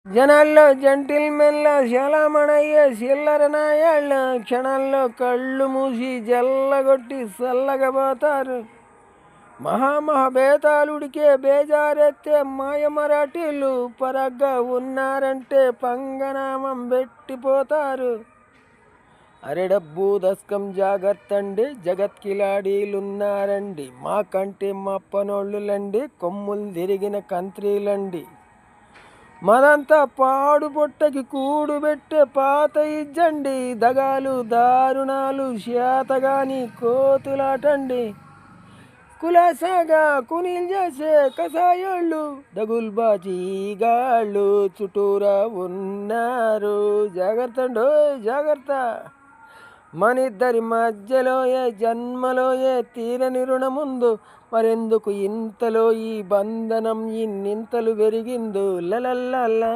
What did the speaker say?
జనాల్లో జెంటిల్మెన్ల శలమణయ్యే చిల్లర నాయాళ్ళ క్షణాల్లో కళ్ళు మూసి జల్లగొట్టి చల్లగపోతారు. మహామహబేతాళుడికే బేజారెత్తే మాయ మరాఠీలు పరగ్గా ఉన్నారంటే పంగనామం పెట్టిపోతారు. అరే డబ్బు దస్కం జాగర్తండి, జగత్కిలాడీలున్నారండి, మాకంటే మా పనోళ్ళులండి, కొమ్ములు తిరిగిన కంత్రీలండి. మదంతా పాడు పొట్టకి కూడుబెట్టే పాత ఇజ్జండి, దగాలు దారుణాలు శాతగాని కోతులాటండి. కులాసాగా కునీలు చేసే కసాయోళ్ళు దగుల్బాజీగాళ్ళు చుట్టూరా ఉన్నారు. జాగ్రత్త అండో జాగ్రత్త. మనిద్దరి మధ్యలో ఏ జన్మలో ఏ తీరని రుణముందు, మరెందుకు ఇంతలో ఈ బంధనం ఇన్నింతలు పెరిగిందో లలల్లా.